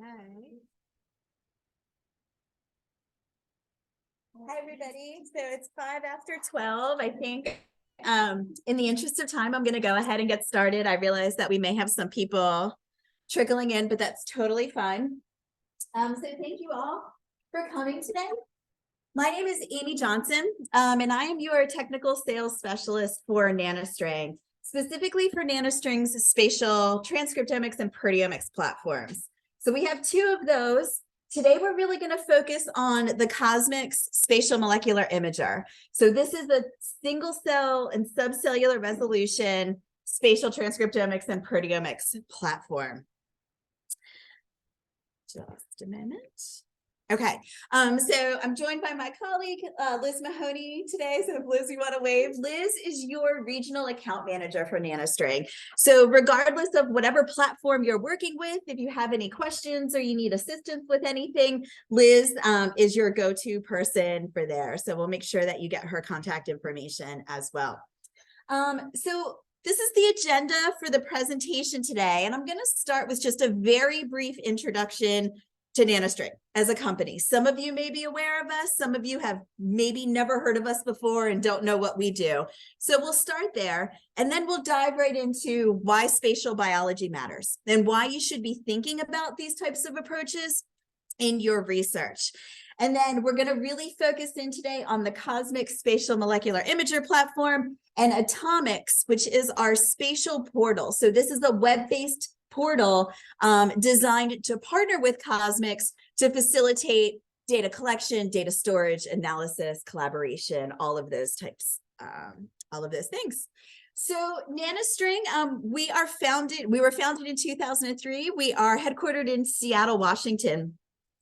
Hi. Hi, everybody. So it's 12:05. I think in the interest of time, I'm going to go ahead and get started. I realize that we may have some people trickling in, but that's totally fine. So thank you all for coming today. My name is Amy Johnson, and I am your technical sales specialist for Nanostring, specifically for Nanostring's spatial transcriptomics and proteomics platforms. So we have two of those. Today, we're really going to focus on the CosMx Spatial Molecular Imager. So this is a single cell and subcellular resolution spatial transcriptomics and proteomics platform. Just a minute. Okay, so I'm joined by my colleague, Liz Mahoney today. So if Liz, you want to wave. Liz is your regional account manager for Nanostring. So regardless of whatever platform you're working with, if you have any questions or you need assistance with anything, Liz is your go-to person for there. So we'll make sure that you get her contact information as well. So this is the agenda for the presentation today, and I'm going to start with just a very brief introduction to Nanostring as a company. Some of you may be aware of us, some of you have maybe never heard of us before and don't know what we do. So we'll start there, and then we'll dive right into why spatial biology matters and why you should be thinking about these types of approaches in your research. And then we're going to really focus in today on the CosMx Spatial Molecular Imager platform and Atomics, which is our spatial portal. So this is a web-based portal designed to partner with CosMx to facilitate data collection, data storage, analysis, collaboration, all of those types, all of those things. So Nanostring, we were founded in 2003. We are headquartered in Seattle, Washington.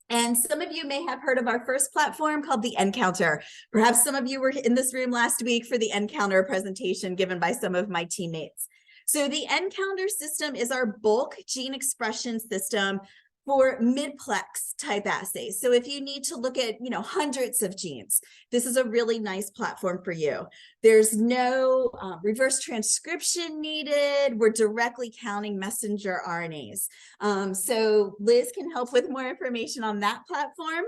And some of you may have heard of our first platform called the nCounter. Perhaps some of you were in this room last week for the nCounter presentation given by some of my teammates. So the nCounter system is our bulk gene expression system for mid-plex type assays. So if you need to look at, hundreds of genes, this is a really nice platform for you. There's no reverse transcription needed. We're directly counting messenger RNAs. So Liz can help with more information on that platform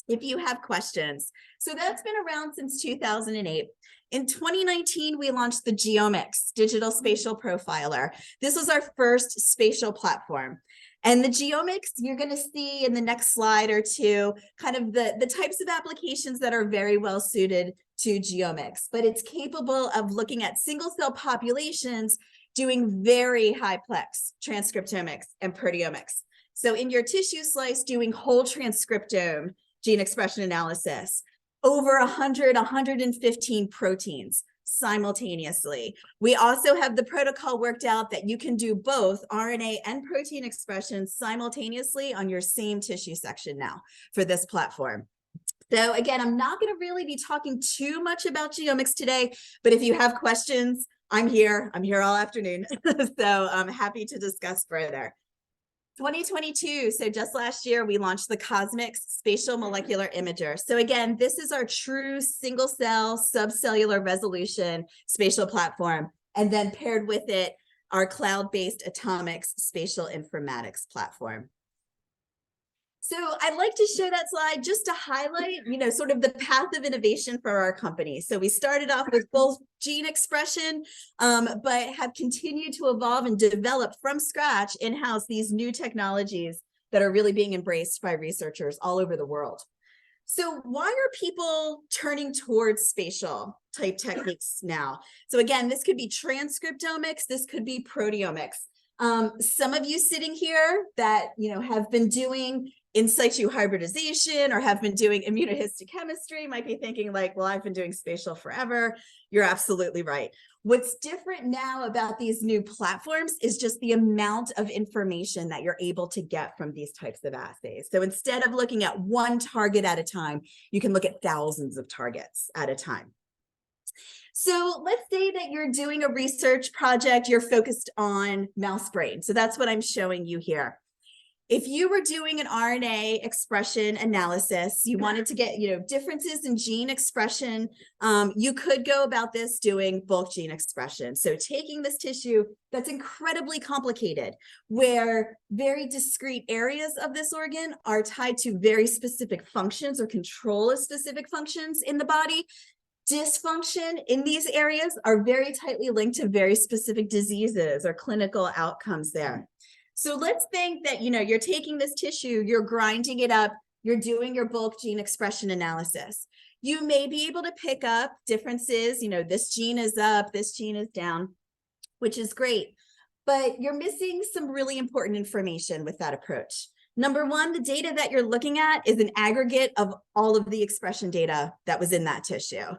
if you have questions. So that's been around since 2008. In 2019, we launched the GeoMx Digital Spatial Profiler. This was our first spatial platform. And the GeoMx, you're going to see in the next slide or two, kind of the types of applications that are very well suited to GeoMx. But it's capable of looking at single cell populations doing very high-plex transcriptomics and proteomics. So in your tissue slice, doing whole transcriptome gene expression analysis, over 115 proteins simultaneously. We also have the protocol worked out that you can do both RNA and protein expression simultaneously on your same tissue section now for this platform. So again, I'm not going to really be talking too much about GeoMx today, but if you have questions, I'm here all afternoon. So I'm happy to discuss further. 2022, so just last year, we launched the CosMx Spatial Molecular Imager. So again, this is our true single cell subcellular resolution spatial platform. And then paired with it, our cloud-based Atomics spatial informatics platform. So I'd like to show that slide just to highlight, sort of the path of innovation for our company. So we started off with both gene expression, but have continued to evolve and develop from scratch in-house these new technologies that are really being embraced by researchers all over the world. So why are people turning towards spatial type techniques now? So again, this could be transcriptomics, this could be proteomics. Some of you sitting here that have been doing in situ hybridization or have been doing immunohistochemistry might be thinking like, well, I've been doing spatial forever. You're absolutely right. What's different now about these new platforms is just the amount of information that you're able to get from these types of assays. So instead of looking at one target at a time, you can look at thousands of targets at a time. So let's say that you're doing a research project, you're focused on mouse brain. So that's what I'm showing you here. If you were doing an RNA expression analysis, you wanted to get, differences in gene expression, you could go about this doing bulk gene expression. So taking this tissue that's incredibly complicated, where very discrete areas of this organ are tied to very specific functions or control of specific functions in the body. Dysfunction in these areas are very tightly linked to very specific diseases or clinical outcomes there. So let's think that, you're taking this tissue, you're grinding it up, you're doing your bulk gene expression analysis. You may be able to pick up differences, this gene is up, this gene is down, which is great, but you're missing some really important information with that approach. Number one, the data that you're looking at is an aggregate of all of the expression data that was in that tissue.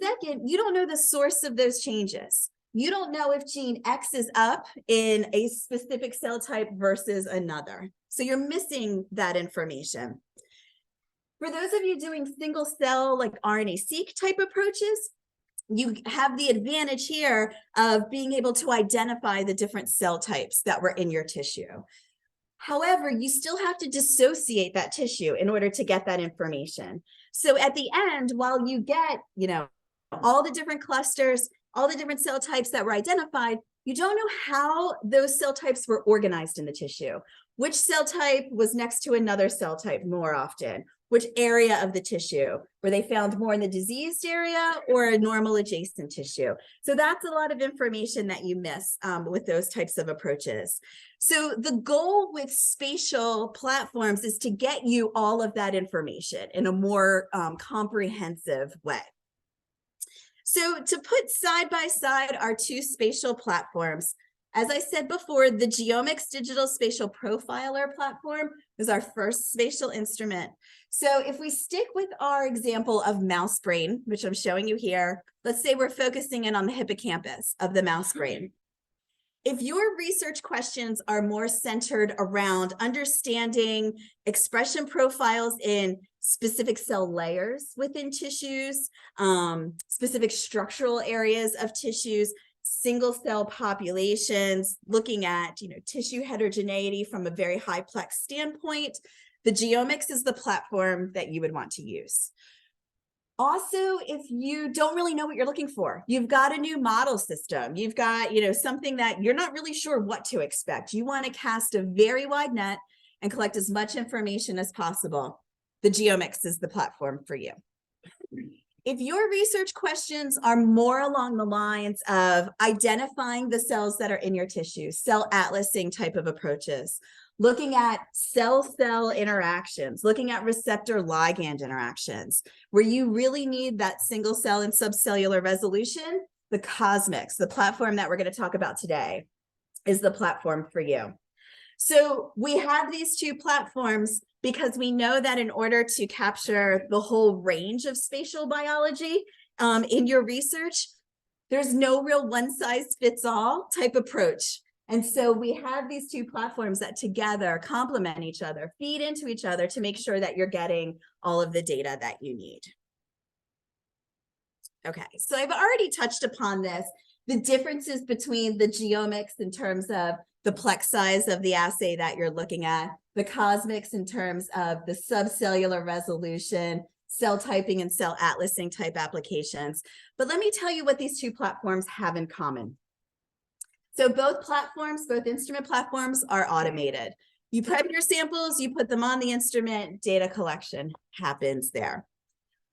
Second, you don't know the source of those changes. You don't know if gene X is up in a specific cell type versus another. So you're missing that information. For those of you doing single cell, like RNA-seq type approaches, you have the advantage here of being able to identify the different cell types that were in your tissue. However, you still have to dissociate that tissue in order to get that information. So at the end, while you get, all the different clusters, all the different cell types that were identified, you don't know how those cell types were organized in the tissue. Which cell type was next to another cell type more often? Which area of the tissue? Were they found more in the diseased area or a normal adjacent tissue? So that's a lot of information that you miss with those types of approaches. So the goal with spatial platforms is to get you all of that information in a more comprehensive way. So to put side by side our two spatial platforms, as I said before, the GeoMx Digital Spatial Profiler platform is our first spatial instrument. So if we stick with our example of mouse brain, which I'm showing you here, let's say we're focusing in on the hippocampus of the mouse brain. If your research questions are more centered around understanding expression profiles in specific cell layers within tissues, specific structural areas of tissues, single cell populations, looking at tissue heterogeneity from a very high-plex standpoint, the GeoMx is the platform that you would want to use. Also, if you don't really know what you're looking for, you've got a new model system, you've got something that you're not really sure what to expect. You want to cast a very wide net and collect as much information as possible. The GeoMx is the platform for you. If your research questions are more along the lines of identifying the cells that are in your tissue, cell atlasing type of approaches, looking at cell-cell interactions, looking at receptor-ligand interactions, where you really need that single cell and subcellular resolution, the CosMx, the platform that we're going to talk about today, is the platform for you. So we have these two platforms because we know that in order to capture the whole range of spatial biology in your research, there's no real one-size-fits-all type approach. And so we have these two platforms that together complement each other, feed into each other to make sure that you're getting all of the data that you need. Okay, so I've already touched upon this, the differences between the GeoMx in terms of the plex size of the assay that you're looking at, the CosMx in terms of the subcellular resolution, cell typing and cell atlasing type applications. But let me tell you what these two platforms have in common. So both platforms, both instrument platforms are automated. You prep your samples, you put them on the instrument, data collection happens there.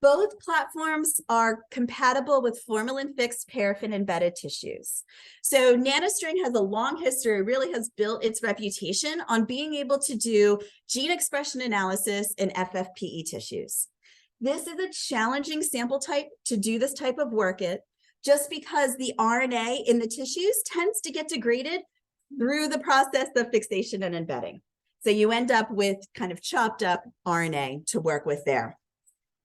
Both platforms are compatible with formalin-fixed paraffin-embedded tissues. So Nanostring has a long history, really has built its reputation on being able to do gene expression analysis in FFPE tissues. This is a challenging sample type to do this type of work in, just because the RNA in the tissues tends to get degraded through the process of fixation and embedding. So you end up with kind of chopped up RNA to work with there.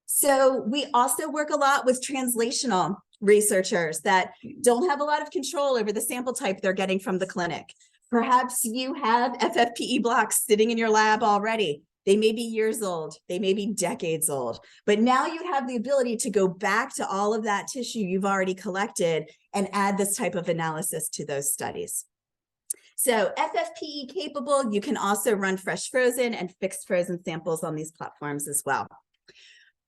So we also work a lot with translational researchers that don't have a lot of control over the sample type they're getting from the clinic. Perhaps you have FFPE blocks sitting in your lab already. They may be years old, they may be decades old, but now you have the ability to go back to all of that tissue you've already collected and add this type of analysis to those studies. So FFPE capable, you can also run fresh frozen and fixed frozen samples on these platforms as well.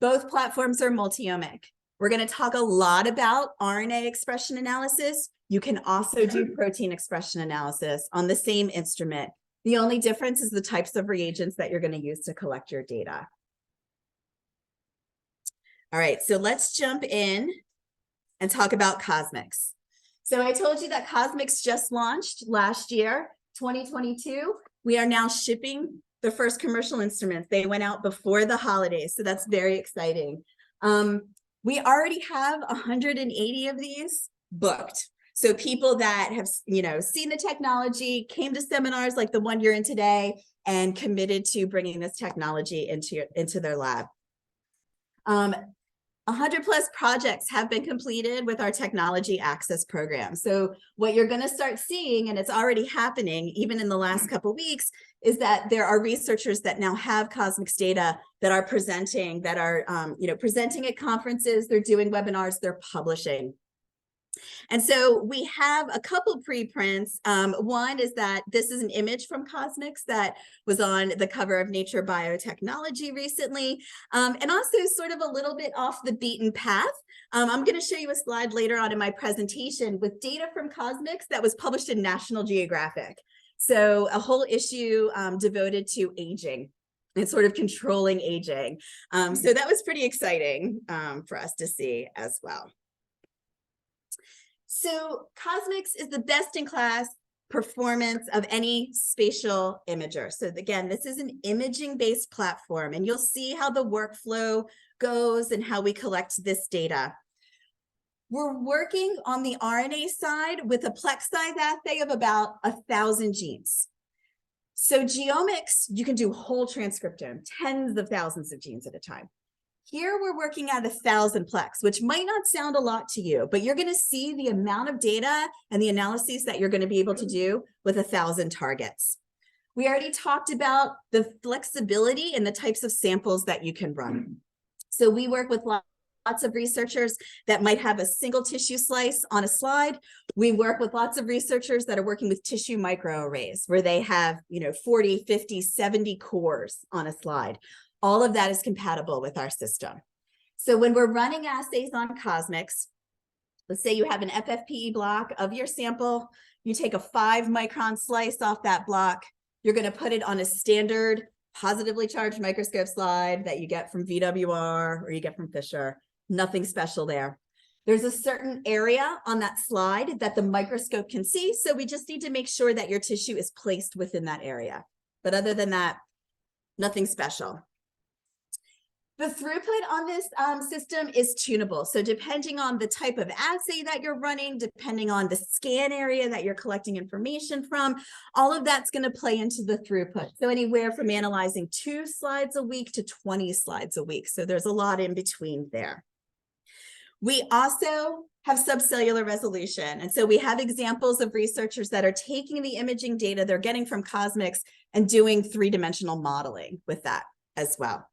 Both platforms are multiomic. We're going to talk a lot about RNA expression analysis. You can also do protein expression analysis on the same instrument. The only difference is the types of reagents that you're going to use to collect your data. All right, so let's jump in and talk about CosMx. So I told you that CosMx just launched last year, 2022. We are now shipping the first commercial instruments. They went out before the holidays, so that's very exciting. We already have 180 of these booked. So people that have, seen the technology, came to seminars like the one you're in today, and committed to bringing this technology into their lab. 100 plus projects have been completed with our technology access program. So what you're going to start seeing, and it's already happening even in the last couple of weeks, is that there are researchers that now have CosMx data that are presenting, presenting at conferences, they're doing webinars, they're publishing. And so we have a couple preprints. One is that this is an image from CosMx that was on the cover of Nature Biotechnology recently, and also sort of a little bit off the beaten path. I'm going to show you a slide later on in my presentation with data from CosMx that was published in National Geographic. So a whole issue devoted to aging and sort of controlling aging. So that was pretty exciting for us to see as well. So CosMx is the best-in-class performance of any spatial imager. So again, this is an imaging-based platform, and you'll see how the workflow goes and how we collect this data. We're working on the RNA side with a plex size assay of about 1,000 genes. So geomics, you can do whole transcriptome, tens of thousands of genes at a time. Here we're working at 1,000 plex, which might not sound a lot to you, but you're going to see the amount of data and the analyses that you're going to be able to do with 1,000 targets. We already talked about the flexibility and the types of samples that you can run. So we work with lots of researchers that might have a single tissue slice on a slide. We work with lots of researchers that are working with tissue microarrays where they have, 40, 50, 70 cores on a slide. All of that is compatible with our system. So when we're running assays on CosMx, let's say you have an FFPE block of your sample, you take a 5-micron slice off that block, you're going to put it on a standard positively charged microscope slide that you get from VWR or you get from Fisher. Nothing special there. There's a certain area on that slide that the microscope can see, so we just need to make sure that your tissue is placed within that area. But other than that, nothing special. The throughput on this system is tunable. So depending on the type of assay that you're running, depending on the scan area that you're collecting information from, all of that's going to play into the throughput. So anywhere from analyzing 2 slides a week to 20 slides a week. So there's a lot in between there. We also have subcellular resolution. And so we have examples of researchers that are taking the imaging data they're getting from CosMx and doing 3-dimensional modeling with that as well.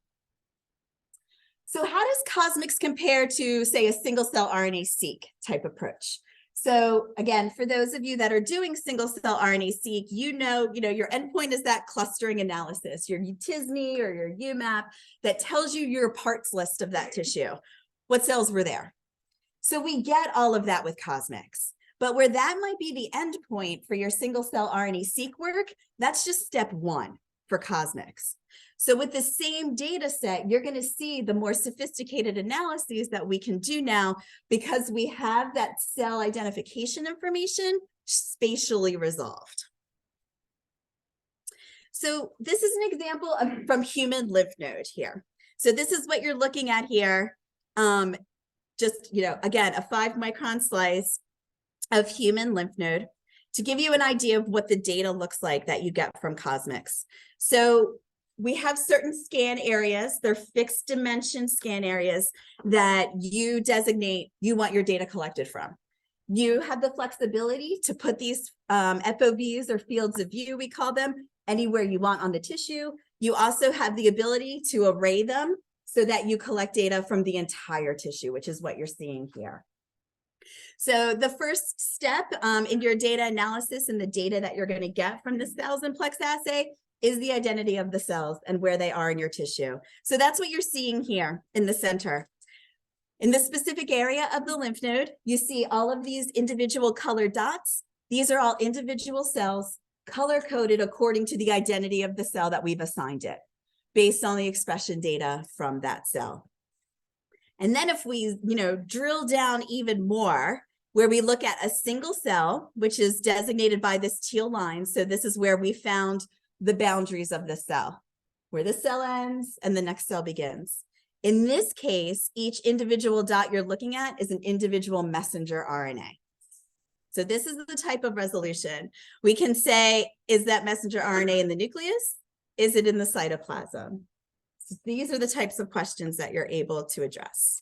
So how does CosMx compare to, say, a single-cell RNA-seq type approach? So again, for those of you that are doing single-cell RNA-seq, your endpoint is that clustering analysis, your UTISME or your UMAP that tells you your parts list of that tissue. What cells were there? So we get all of that with CosMx. But where that might be the endpoint for your single-cell RNA-seq work, that's just step 1 for CosMx. So with the same data set, you're going to see the more sophisticated analyses that we can do now because we have that cell identification information spatially resolved. So this is an example from human lymph node here. So this is what you're looking at here. Again, a 5-micron slice of human lymph node to give you an idea of what the data looks like that you get from CosMx. So we have certain scan areas, they're fixed dimension scan areas that you designate you want your data collected from. You have the flexibility to put these FOVs or fields of view, we call them, anywhere you want on the tissue. You also have the ability to array them so that you collect data from the entire tissue, which is what you're seeing here. So the first step in your data analysis and the data that you're going to get from this 1000-plex assay is the identity of the cells and where they are in your tissue. So that's what you're seeing here in the center. In this specific area of the lymph node, you see all of these individual colored dots. These are all individual cells color-coded according to the identity of the cell that we've assigned it, based on the expression data from that cell. And then if we, drill down even more, where we look at a single cell, which is designated by this teal line. So this is where we found the boundaries of the cell, where the cell ends and the next cell begins. In this case, each individual dot you're looking at is an individual messenger RNA. So this is the type of resolution. We can say, is that messenger RNA in the nucleus? Is it in the cytoplasm? So these are the types of questions that you're able to address.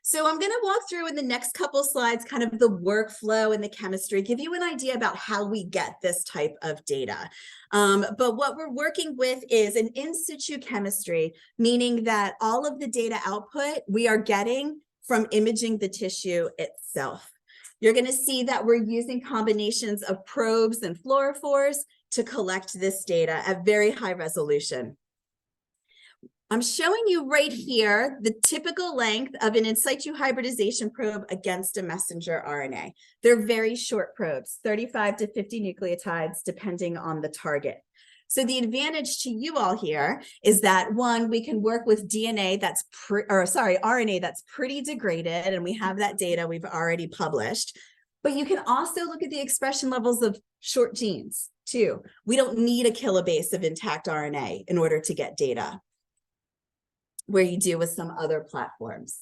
So I'm going to walk through in the next couple slides kind of the workflow and the chemistry, give you an idea about how we get this type of data. But what we're working with is an in situ chemistry, meaning that all of the data output we are getting from imaging the tissue itself. You're going to see that we're using combinations of probes and fluorophores to collect this data at very high resolution. I'm showing you right here the typical length of an in situ hybridization probe against a messenger RNA. They're very short probes, 35 to 50 nucleotides, depending on the target. So the advantage to you all here is that, one, we can work with RNA that's pretty degraded, and we have that data we've already published. But you can also look at the expression levels of short genes, too. We don't need a kilobase of intact RNA in order to get data, where you do with some other platforms.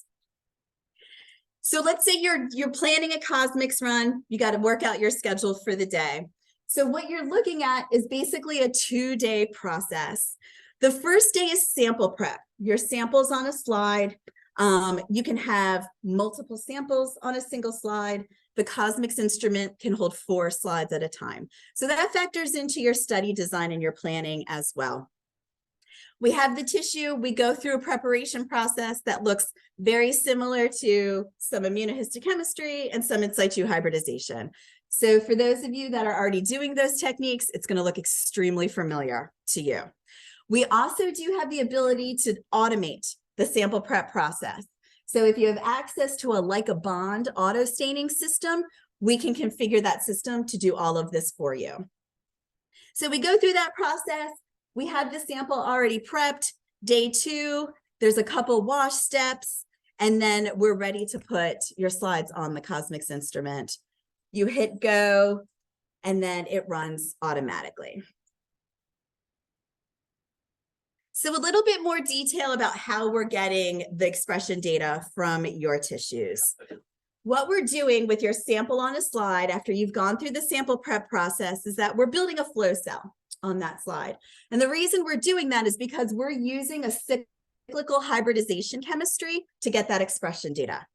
So let's say you're planning a CosMx run, you got to work out your schedule for the day. So what you're looking at is basically a 2-day process. The first day is sample prep. Your samples on a slide. You can have multiple samples on a single slide. The CosMx instrument can hold 4 slides at a time. So that factors into your study design and your planning as well. We have the tissue. We go through a preparation process that looks very similar to some immunohistochemistry and some in situ hybridization. So for those of you that are already doing those techniques, it's going to look extremely familiar to you. We also do have the ability to automate the sample prep process. So if you have access to a like a bond auto staining system, we can configure that system to do all of this for you. So we go through that process. We have the sample already prepped. Day 2, there's a couple wash steps, and then we're ready to put your slides on the CosMx instrument. You hit go, and then it runs automatically. So a little bit more detail about how we're getting the expression data from your tissues. What we're doing with your sample on a slide after you've gone through the sample prep process is that we're building a flow cell on that slide. And the reason we're doing that is because we're using a cyclical hybridization chemistry to get that expression data.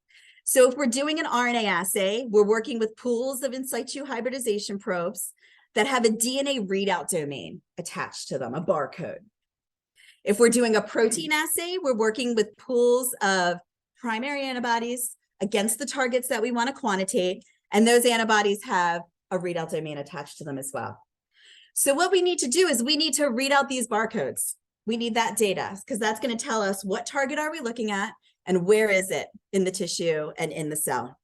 So if we're doing an RNA assay, we're working with pools of in situ hybridization probes that have a DNA readout domain attached to them, a barcode. If we're doing a protein assay, we're working with pools of primary antibodies against the targets that we want to quantitate, and those antibodies have a readout domain attached to them as well. So what we need to do is we need to read out these barcodes. We need that data because that's going to tell us what target are we looking at and where is it in the tissue and in the cell.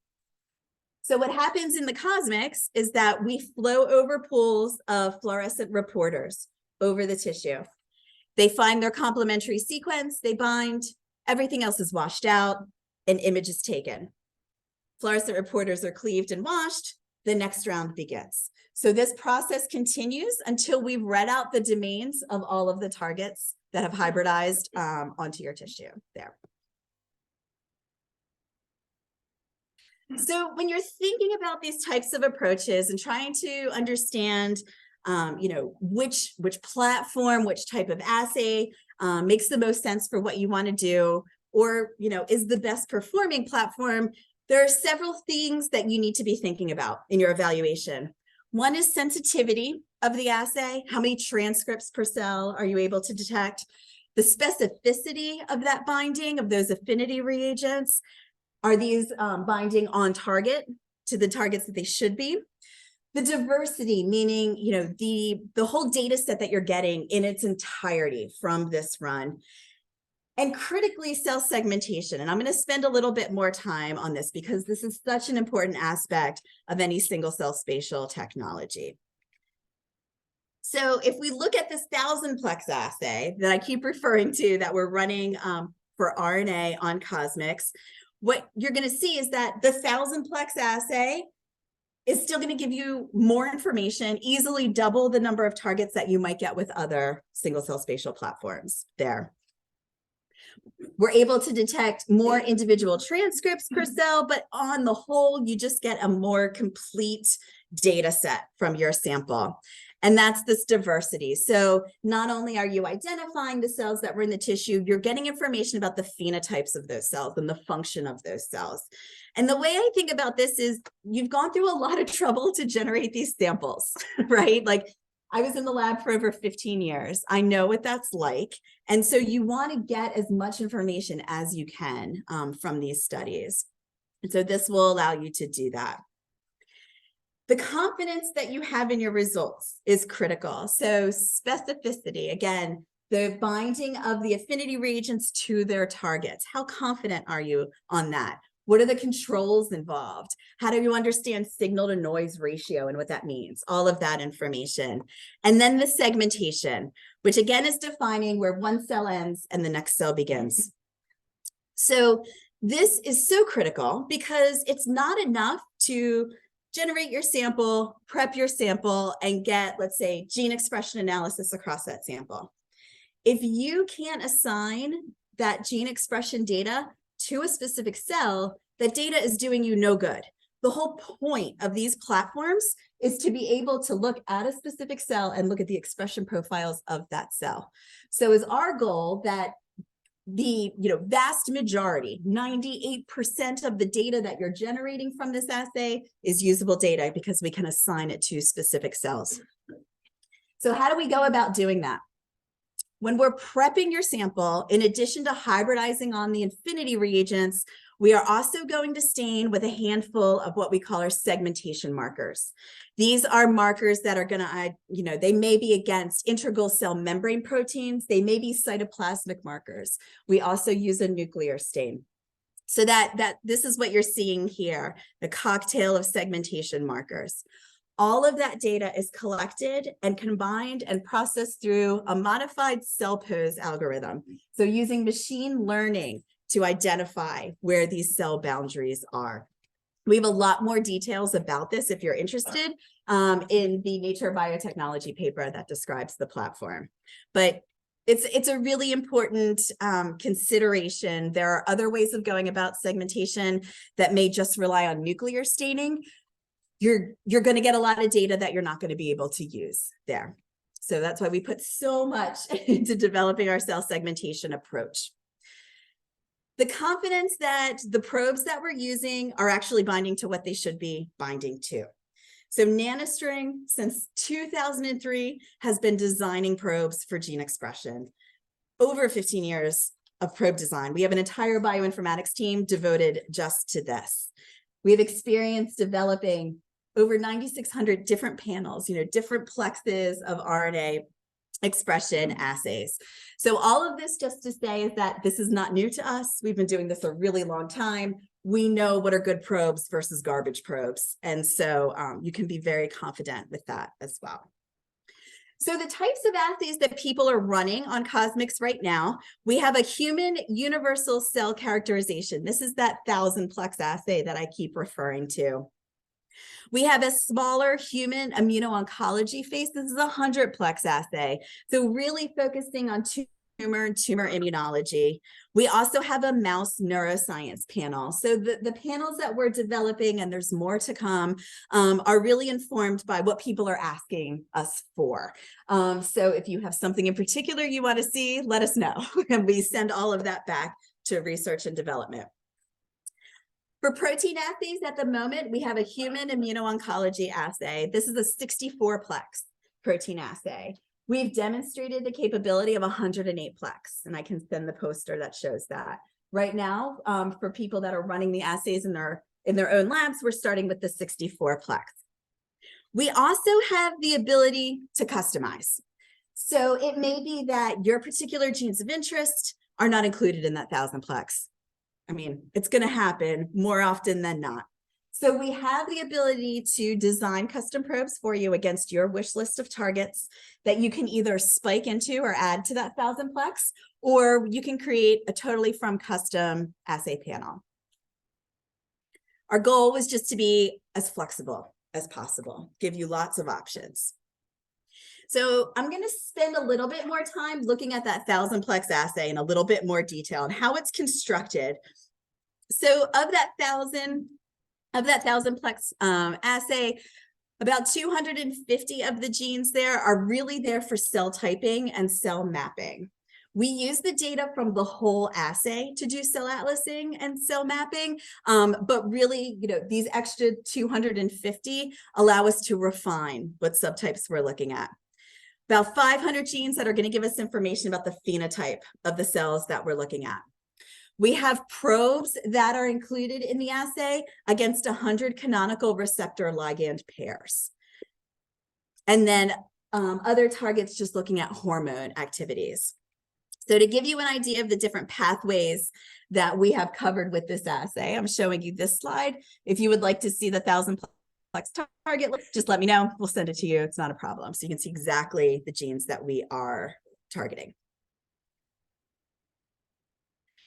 So what happens in the CosMx is that we flow over pools of fluorescent reporters over the tissue. They find their complementary sequence, they bind, everything else is washed out, an image is taken. Fluorescent reporters are cleaved and washed, the next round begins. So this process continues until we've read out the domains of all of the targets that have hybridized onto your tissue there. So when you're thinking about these types of approaches and trying to understand, which platform, which type of assay makes the most sense for what you want to do, or, is the best performing platform, there are several things that you need to be thinking about in your evaluation. One is sensitivity of the assay. How many transcripts per cell are you able to detect? The specificity of that binding, of those affinity reagents. Are these binding on target to the targets that they should be? The diversity, meaning, you know, the whole data set that you're getting in its entirety from this run. And critically, cell segmentation. And I'm going to spend a little bit more time on this because this is such an important aspect of any single cell spatial technology. So if we look at this 1000-plex assay that I keep referring to that we're running for RNA on CosMx, what you're going to see is that the 1000-plex assay is still going to give you more information, easily double the number of targets that you might get with other single cell spatial platforms there. We're able to detect more individual transcripts per cell, but on the whole, you just get a more complete data set from your sample. And that's this diversity. So not only are you identifying the cells that were in the tissue, you're getting information about the phenotypes of those cells and the function of those cells. And the way I think about this is you've gone through a lot of trouble to generate these samples, right? Like I was in the lab for over 15 years. I know what that's like. And so you want to get as much information as you can from these studies. And so this will allow you to do that. The confidence that you have in your results is critical. So specificity, again, the binding of the affinity reagents to their targets. How confident are you on that? What are the controls involved? How do you understand signal to noise ratio and what that means? All of that information. And then the segmentation, which again is defining where one cell ends and the next cell begins. So this is so critical because it's not enough to generate your sample, prep your sample, and get, let's say, gene expression analysis across that sample. If you can't assign that gene expression data to a specific cell, that data is doing you no good. The whole point of these platforms is to be able to look at a specific cell and look at the expression profiles of that cell. So is our goal that the vast majority, 98% of the data that you're generating from this assay is usable data because we can assign it to specific cells. So how do we go about doing that? When we're prepping your sample, in addition to hybridizing on the affinity reagents, we are also going to stain with a handful of what we call our segmentation markers. These are markers that are going to, they may be against integral cell membrane proteins. They may be cytoplasmic markers. We also use a nuclear stain. So that this is what you're seeing here, the cocktail of segmentation markers. All of that data is collected and combined and processed through a modified cell pose algorithm. So using machine learning to identify where these cell boundaries are. We have a lot more details about this if you're interested in the Nature Biotechnology paper that describes the platform. But it's a really important consideration. There are other ways of going about segmentation that may just rely on nuclear staining. You're going to get a lot of data that you're not going to be able to use there. So that's why we put so much into developing our cell segmentation approach. The confidence that the probes that we're using are actually binding to what they should be binding to. So Nanostring, since 2003, has been designing probes for gene expression. Over 15 years of probe design. We have an entire bioinformatics team devoted just to this. We have experience developing over 9,600 different panels, different plexes of RNA expression assays. So all of this just to say is that this is not new to us. We've been doing this a really long time. We know what are good probes versus garbage probes. And so you can be very confident with that as well. So the types of assays that people are running on CosMx right now, we have a human universal cell characterization. This is that 1000-plex assay that I keep referring to. We have a smaller human immuno-oncology phase. This is a 100-plex assay. So really focusing on tumor and tumor immunology. We also have a mouse neuroscience panel. So the panels that we're developing, and there's more to come, are really informed by what people are asking us for. So if you have something in particular you want to see, let us know. And we send all of that back to research and development. For protein assays at the moment, we have a human immuno-oncology assay. This is a 64-plex protein assay. We've demonstrated the capability of 108-plex, and I can send the poster that shows that. Right now, for people that are running the assays in their own labs, we're starting with the 64-plex. We also have the ability to customize. So it may be that your particular genes of interest are not included in that 1000-plex. I mean, it's going to happen more often than not. So we have the ability to design custom probes for you against your wish list of targets that you can either spike into or add to that 1000-plex, or you can create a totally from custom assay panel. Our goal was just to be as flexible as possible, give you lots of options. So I'm going to spend a little bit more time looking at that 1000-plex assay in a little bit more detail and how it's constructed. So of that 1000-plex assay, about 250 of the genes there are really there for cell typing and cell mapping. We use the data from the whole assay to do cell atlasing and cell mapping, but really, these extra 250 allow us to refine what subtypes we're looking at. About 500 genes that are going to give us information about the phenotype of the cells that we're looking at. We have probes that are included in the assay against 100 canonical receptor ligand pairs. And then other targets just looking at hormone activities. So to give you an idea of the different pathways that we have covered with this assay, I'm showing you this slide. If you would like to see the 1000-plex target, just let me know. We'll send it to you. It's not a problem. So you can see exactly the genes that we are targeting.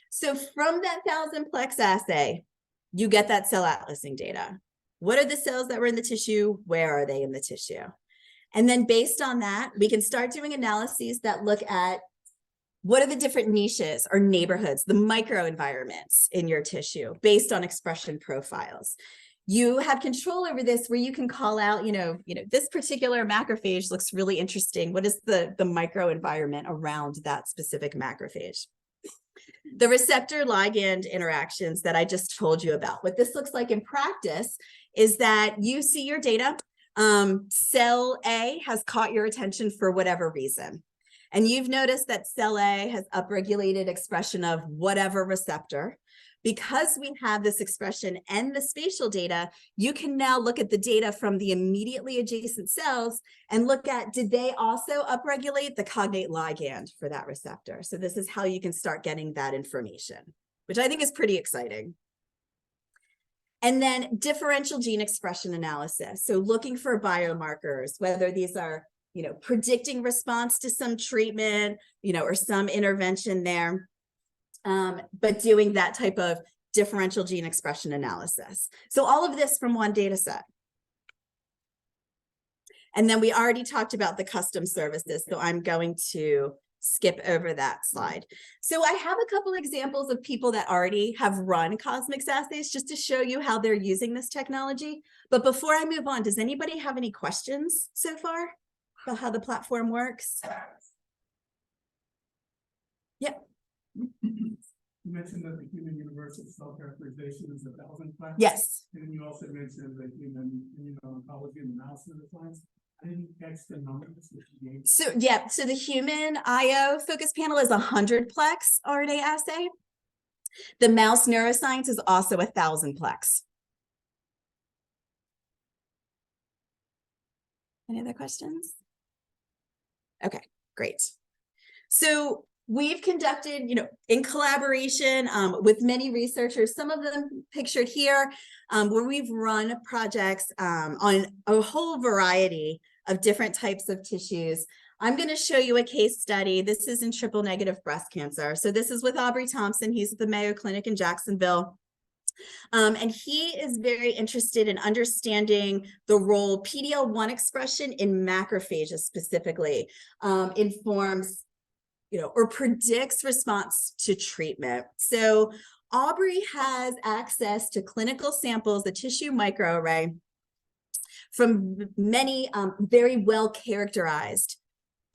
So from that 1000-plex assay, you get that cell atlasing data. What are the cells that were in the tissue? Where are they in the tissue? And then based on that, we can start doing analyses that look at what are the different niches or neighborhoods, the microenvironments in your tissue based on expression profiles. You have control over this where you can call out, this particular macrophage looks really interesting. What is the microenvironment around that specific macrophage? The receptor ligand interactions that I just told you about. What this looks like in practice is that you see your data. Cell A has caught your attention for whatever reason. And you've noticed that cell A has upregulated expression of whatever receptor. Because we have this expression and the spatial data, you can now look at the data from the immediately adjacent cells and look at, did they also upregulate the cognate ligand for that receptor? So this is how you can start getting that information, which I think is pretty exciting. And then differential gene expression analysis. So looking for biomarkers, whether these are, predicting response to some treatment, or some intervention there. But doing that type of differential gene expression analysis. So all of this from one data set. And then we already talked about the custom services, so I'm going to skip over that slide. So I have a couple examples of people that already have run CosMx assays just to show you how they're using this technology. But before I move on, does anybody have any questions so far about how the platform works? Yep. You mentioned that the human universal cell characterization is 1000-plex. Yes. And you also mentioned the human immuno-oncology and the mouse neuroscience. I didn't catch the numbers. So the human IO focus panel is 100-plex RNA assay. The mouse neuroscience is also 1000-plex. Any other questions? Okay, great. So we've conducted, in collaboration with many researchers, some of them pictured here, where we've run projects on a whole variety of different types of tissues. I'm going to show you a case study. This is in triple-negative breast cancer. So this is with Aubrey Thompson. He's at the Mayo Clinic in Jacksonville. And he is very interested in understanding the role PD-L1 expression in macrophages specifically informs or predicts response to treatment. So Aubrey has access to clinical samples, the tissue microarray, from many very well-characterized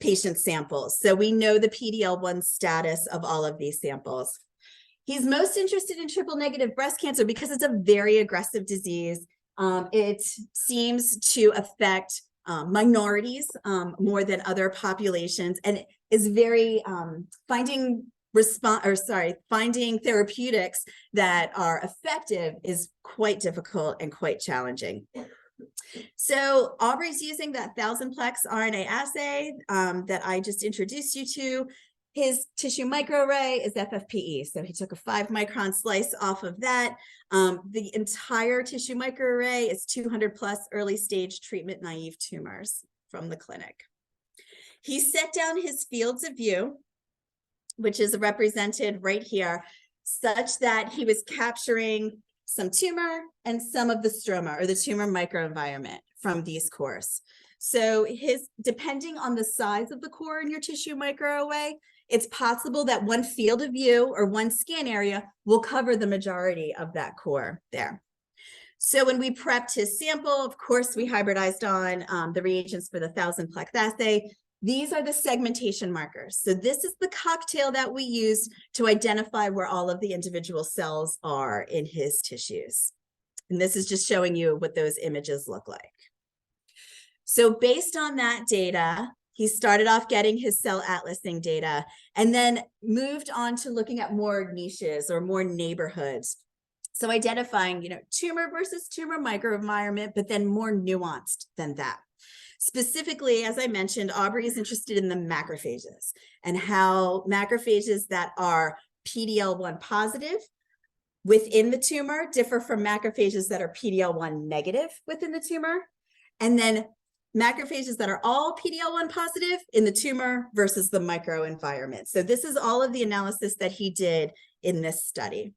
patient samples. So we know the PD-L1 status of all of these samples. He's most interested in triple-negative breast cancer because it's a very aggressive disease. It seems to affect minorities more than other populations, and is very finding finding therapeutics that are effective is quite difficult and quite challenging. So Aubrey's using that 1000-plex RNA assay that I just introduced you to. His tissue microarray is FFPE. So he took a 5-micron slice off of that. The entire tissue microarray is 200 plus early stage treatment naive tumors from the clinic. He set down his fields of view, which is represented right here, such that he was capturing some tumor and some of the stroma or the tumor microenvironment from these cores. So depending on the size of the core in your tissue microarray, it's possible that one field of view or one scan area will cover the majority of that core there. So when we prepped his sample, of course, we hybridized on the reagents for the 1000-plex assay. These are the segmentation markers. So this is the cocktail that we use to identify where all of the individual cells are in his tissues. And this is just showing you what those images look like. So based on that data, he started off getting his cell atlasing data and then moved on to looking at more niches or more neighborhoods. So identifying, tumor versus tumor microenvironment, but then more nuanced than that. Specifically, as I mentioned, Aubrey is interested in the macrophages and how macrophages that are PD-L1 positive within the tumor differ from macrophages that are PD-L1 negative within the tumor. And then macrophages that are all PD-L1 positive in the tumor versus the microenvironment. So this is all of the analysis that he did in this study.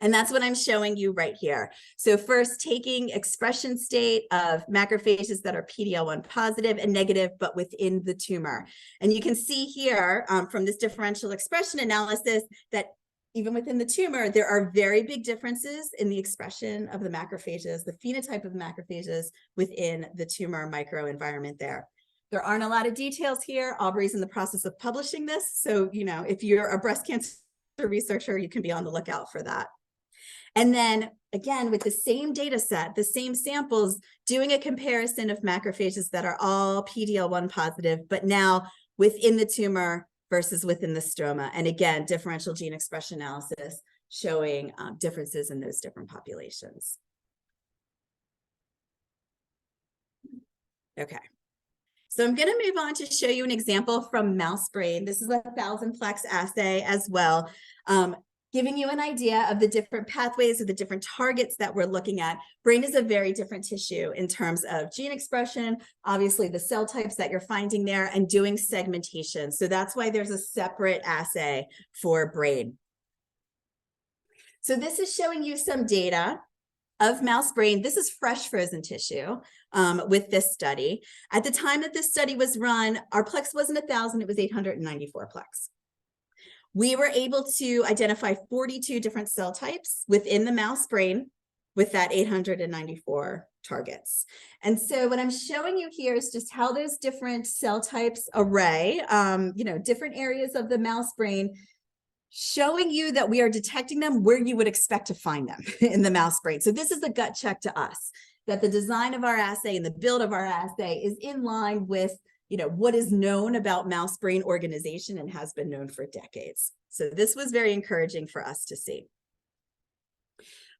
And that's what I'm showing you right here. So first, taking expression state of macrophages that are PD-L1 positive and negative, but within the tumor. And you can see here from this differential expression analysis that even within the tumor, there are very big differences in the expression of the macrophages, the phenotype of macrophages within the tumor microenvironment there. There aren't a lot of details here. Aubrey's in the process of publishing this. So, if you're a breast cancer researcher, you can be on the lookout for that. And then again, with the same data set, the same samples, doing a comparison of macrophages that are all PD-L1 positive, but now within the tumor versus within the stroma. And again, differential gene expression analysis showing differences in those different populations. Okay. So I'm going to move on to show you an example from mouse brain. This is a 1000-plex assay as well. Giving you an idea of the different pathways or the different targets that we're looking at. Brain is a very different tissue in terms of gene expression, obviously the cell types that you're finding there, and doing segmentation. So that's why there's a separate assay for brain. So this is showing you some data of mouse brain. This is fresh frozen tissue with this study. At the time that this study was run, our plex wasn't 1,000, it was 894 plex. We were able to identify 42 different cell types within the mouse brain with that 894 targets. And so what I'm showing you here is just how those different cell types array, different areas of the mouse brain, showing you that we are detecting them where you would expect to find them in the mouse brain. So this is a gut check to us, that the design of our assay and the build of our assay is in line with what is known about mouse brain organization and has been known for decades. So this was very encouraging for us to see.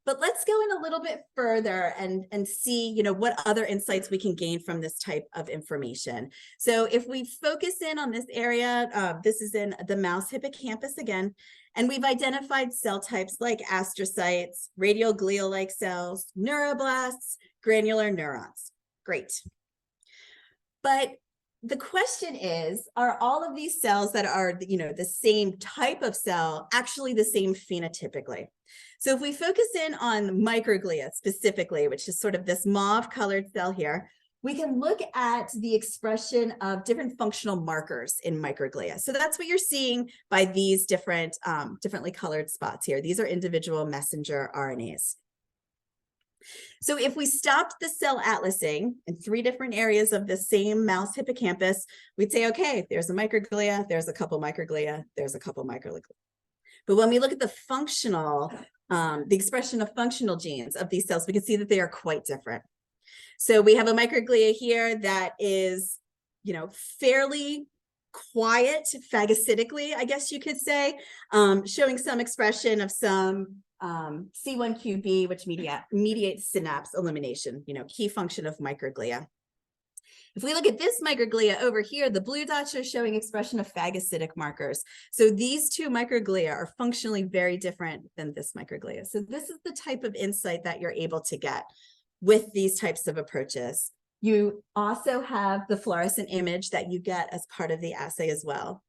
But let's go in a little bit further and see, what other insights we can gain from this type of information. So if we focus in on this area, this is in the mouse hippocampus again, and we've identified cell types like astrocytes, radial glial-like cells, neuroblasts, granular neurons. Great. But the question is, are all of these cells that are, the same type of cell actually the same phenotypically? So if we focus in on microglia specifically, which is sort of this mauve colored cell here, we can look at the expression of different functional markers in microglia. So that's what you're seeing by these differently colored spots here. These are individual messenger RNAs. So if we stopped the cell atlasing in 3 different areas of the same mouse hippocampus, we'd say, okay, there's a microglia, there's a couple microglia, there's a couple microglia. But when we look at the functional, the expression of functional genes of these cells, we can see that they are quite different. So we have a microglia here that is, fairly quiet phagocytically, I guess you could say, showing some expression of some C1QB, which mediates synapse elimination, key function of microglia. If we look at this microglia over here, the blue dots are showing expression of phagocytic markers. So these two microglia are functionally very different than this microglia. So this is the type of insight that you're able to get with these types of approaches. You also have the fluorescent image that you get as part of the assay as well.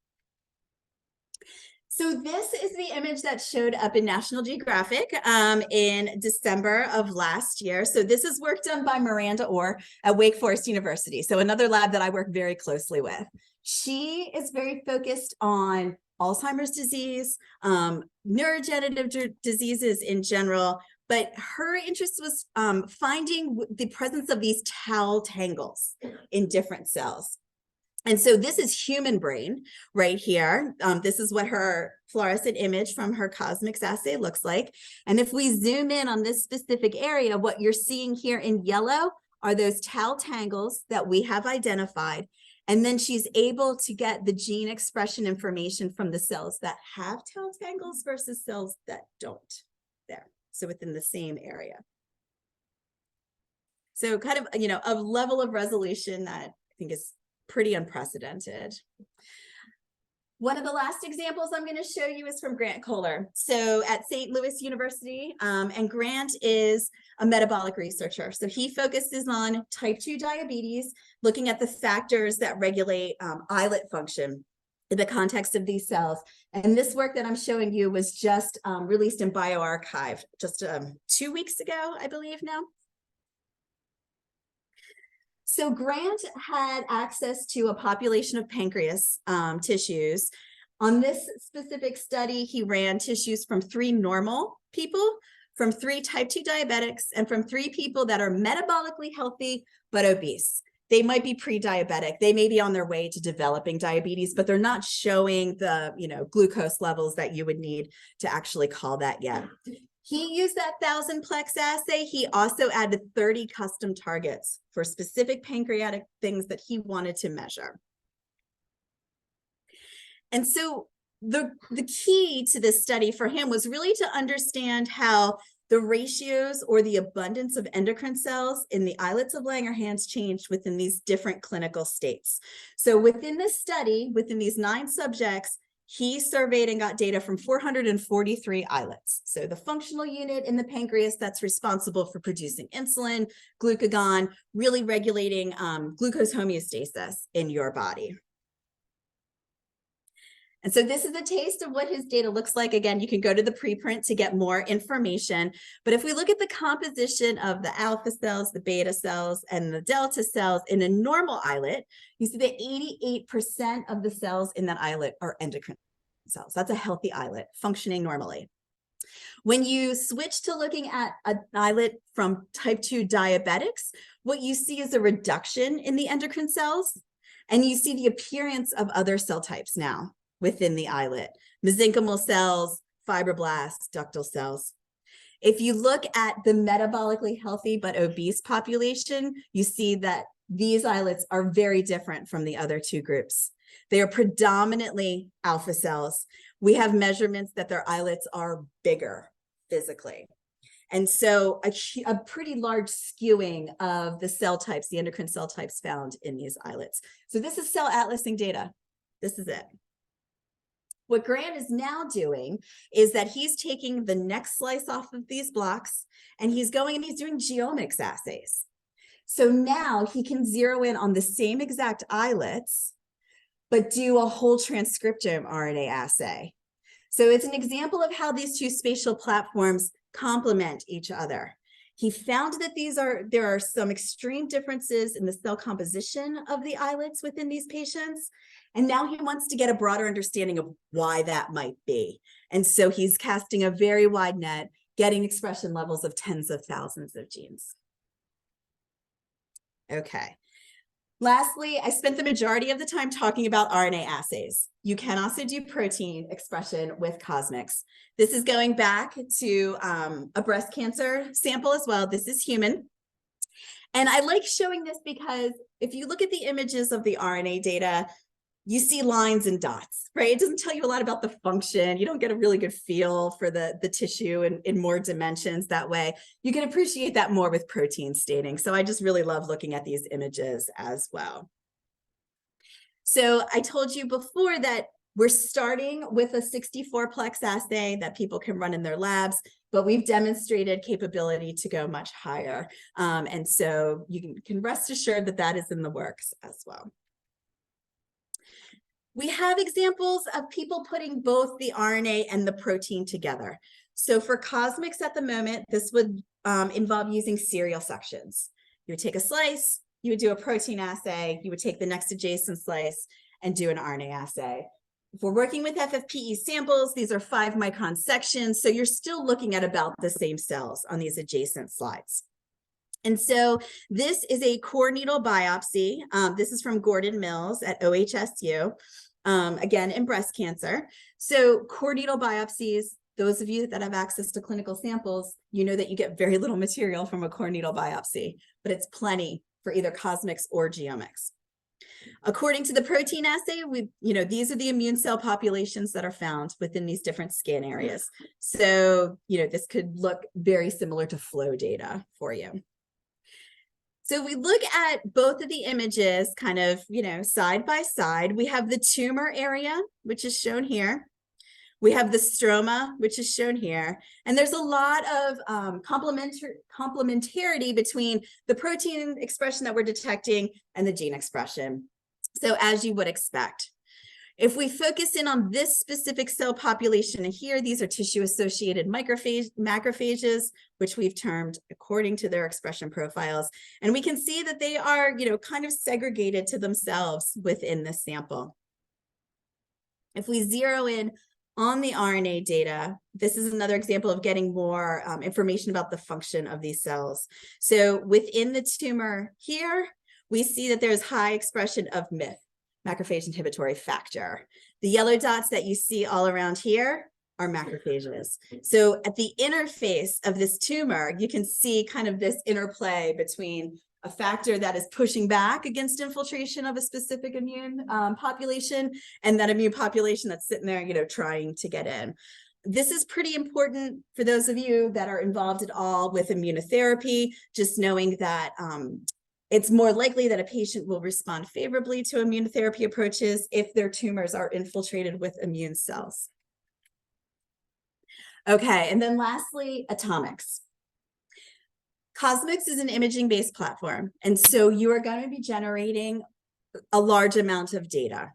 So this is the image that showed up in National Geographic in December of last year. So this is work done by Miranda Orr at Wake Forest University. So another lab that I work very closely with. She is very focused on Alzheimer's disease, neurodegenerative diseases in general, but her interest was finding the presence of these tau tangles in different cells. And so this is human brain right here. This is what her fluorescent image from her CosMx assay looks like. And if we zoom in on this specific area, what you're seeing here in yellow are those tau tangles that we have identified. And then she's able to get the gene expression information from the cells that have tau tangles versus cells that don't there. So within the same area. So kind of, a level of resolution that I think is pretty unprecedented. One of the last examples I'm going to show you is from Grant Kohler. So at St. Louis University, and Grant is a metabolic researcher. So he focuses on type 2 diabetes, looking at the factors that regulate islet function in the context of these cells. And this work that I'm showing you was just released in bioRxiv just 2 weeks ago, I believe now. So Grant had access to a population of pancreas tissues. On this specific study, he ran tissues from 3 normal people, from 3 type 2 diabetics, and from 3 people that are metabolically healthy but obese. They might be pre-diabetic. They may be on their way to developing diabetes, but they're not showing the glucose levels that you would need to actually call that yet. He used that 1000-plex assay. He also added 30 custom targets for specific pancreatic things that he wanted to measure. And so the key to this study for him was really to understand how the ratios or the abundance of endocrine cells in the islets of Langerhans changed within these different clinical states. So within this study, within these 9 subjects, he surveyed and got data from 443 islets. So the functional unit in the pancreas that's responsible for producing insulin, glucagon, really regulating glucose homeostasis in your body. And so this is a taste of what his data looks like. Again, you can go to the preprint to get more information. But if we look at the composition of the alpha cells, the beta cells, and the delta cells in a normal islet, you see that 88% of the cells in that islet are endocrine cells. That's a healthy islet functioning normally. When you switch to looking at an islet from type 2 diabetics, what you see is a reduction in the endocrine cells, and you see the appearance of other cell types now within the islet: mesenchymal cells, fibroblasts, ductal cells. If you look at the metabolically healthy but obese population, you see that these islets are very different from the other 2 groups. They are predominantly alpha cells. We have measurements that their islets are bigger physically. And so a pretty large skewing of the cell types, the endocrine cell types found in these islets. So this is cell atlasing data. This is it. What Grant is now doing is that he's taking the next slice off of these blocks, and he's going and he's doing genomics assays. So now he can zero in on the same exact islets, but do a whole transcriptome RNA assay. So it's an example of how these 2 spatial platforms complement each other. He found that there are some extreme differences in the cell composition of the islets within these patients. And now he wants to get a broader understanding of why that might be. And so he's casting a very wide net, getting expression levels of tens of thousands of genes. Okay. Lastly, I spent the majority of the time talking about RNA assays. You can also do protein expression with CosMx. This is going back to a breast cancer sample as well. This is human. And I like showing this because if you look at the images of the RNA data, you see lines and dots, right? It doesn't tell you a lot about the function. You don't get a really good feel for the tissue in more dimensions that way. You can appreciate that more with protein staining. So I just really love looking at these images as well. So I told you before that we're starting with a 64-plex assay that people can run in their labs, but we've demonstrated capability to go much higher. And so you can rest assured that that is in the works as well. We have examples of people putting both the RNA and the protein together. So for CosMx at the moment, this would involve using serial sections. You would take a slice, you would do a protein assay, you would take the next adjacent slice and do an RNA assay. If we're working with FFPE samples, these are 5-micron sections, so you're still looking at about the same cells on these adjacent slides. And so this is a core needle biopsy. This is from Gordon Mills at OHSU, again, in breast cancer. So core needle biopsies, those of you that have access to clinical samples, you know that you get very little material from a core needle biopsy, but it's plenty for either CosMx or GeoMx. According to the protein assay, these are the immune cell populations that are found within these different scan areas. So, this could look very similar to flow data for you. So we look at both of the images kind of, side by side. We have the tumor area, which is shown here. We have the stroma, which is shown here. And there's a lot of complementarity between the protein expression that we're detecting and the gene expression. So as you would expect. If we focus in on this specific cell population here, these are tissue-associated macrophages, which we've termed according to their expression profiles. And we can see that they are, kind of segregated to themselves within the sample. If we zero in on the RNA data, this is another example of getting more information about the function of these cells. So within the tumor here, we see that there's high expression of MIF, macrophage inhibitory factor. The yellow dots that you see all around here are macrophages. So at the interface of this tumor, you can see kind of this interplay between a factor that is pushing back against infiltration of a specific immune population and that immune population that's sitting there, trying to get in. This is pretty important for those of you that are involved at all with immunotherapy, just knowing that it's more likely that a patient will respond favorably to immunotherapy approaches if their tumors are infiltrated with immune cells. Okay, and then lastly, atomics. CosMx is an imaging-based platform, and so you are going to be generating a large amount of data.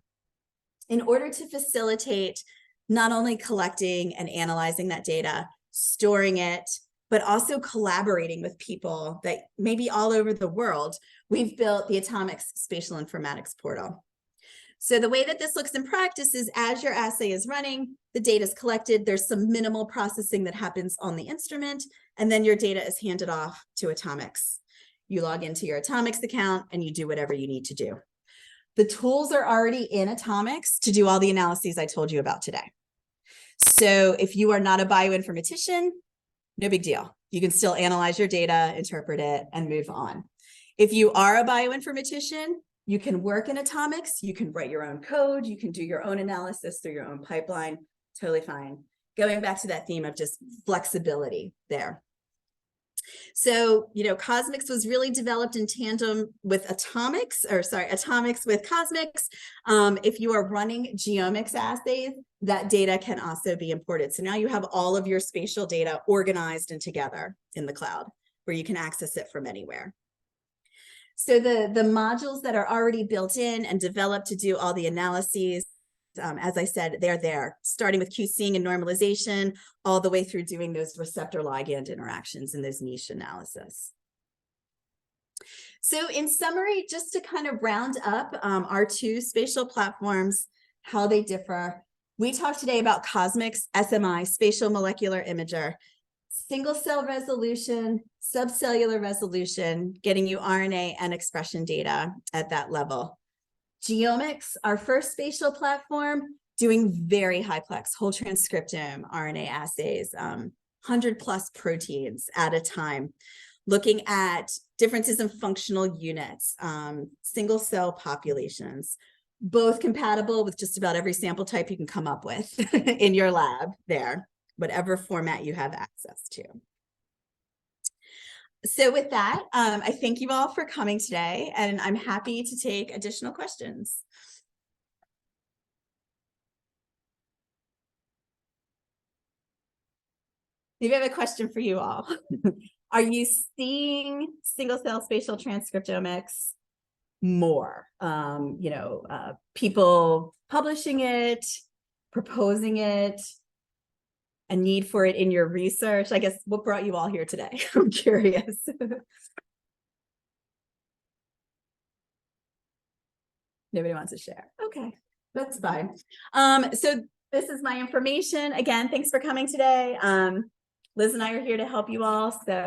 In order to facilitate not only collecting and analyzing that data, storing it, but also collaborating with people that may be all over the world, we've built the CosMx Spatial Informatics Portal. So the way that this looks in practice is as your assay is running, the data is collected, there's some minimal processing that happens on the instrument, and then your data is handed off to CosMx. You log into your CosMx account and you do whatever you need to do. The tools are already in CosMx to do all the analyses I told you about today. So if you are not a bioinformatician, no big deal. You can still analyze your data, interpret it, and move on. If you are a bioinformatician, you can work in CosMx, you can write your own code, you can do your own analysis through your own pipeline, totally fine. Going back to that theme of just flexibility there. So, CosMx was really developed in tandem with CosMx with CosMx. If you are running GeoMx assays, that data can also be imported. So now you have all of your spatial data organized and together in the cloud where you can access it from anywhere. So the modules that are already built in and developed to do all the analyses, as I said, they're there, starting with QCing and normalization, all the way through doing those receptor ligand interactions and those niche analysis. So in summary, just to kind of round up our two spatial platforms, how they differ, we talked today about CosMx SMI, Spatial Molecular Imager, single cell resolution, subcellular resolution, getting you RNA and expression data at that level. GeoMx, our first spatial platform, doing very high-plex whole transcriptome RNA assays, 100+ proteins at a time, looking at differences in functional units, single cell populations, both compatible with just about every sample type you can come up with in your lab there, whatever format you have access to. So with that, I thank you all for coming today, and I'm happy to take additional questions. Maybe I have a question for you all. Are you seeing single cell spatial transcriptomics more? People publishing it, proposing it, a need for it in your research? I guess what brought you all here today? I'm curious. Nobody wants to share. Okay, that's fine. So this is my information. Again, thanks for coming today. Liz and I are here to help you all. So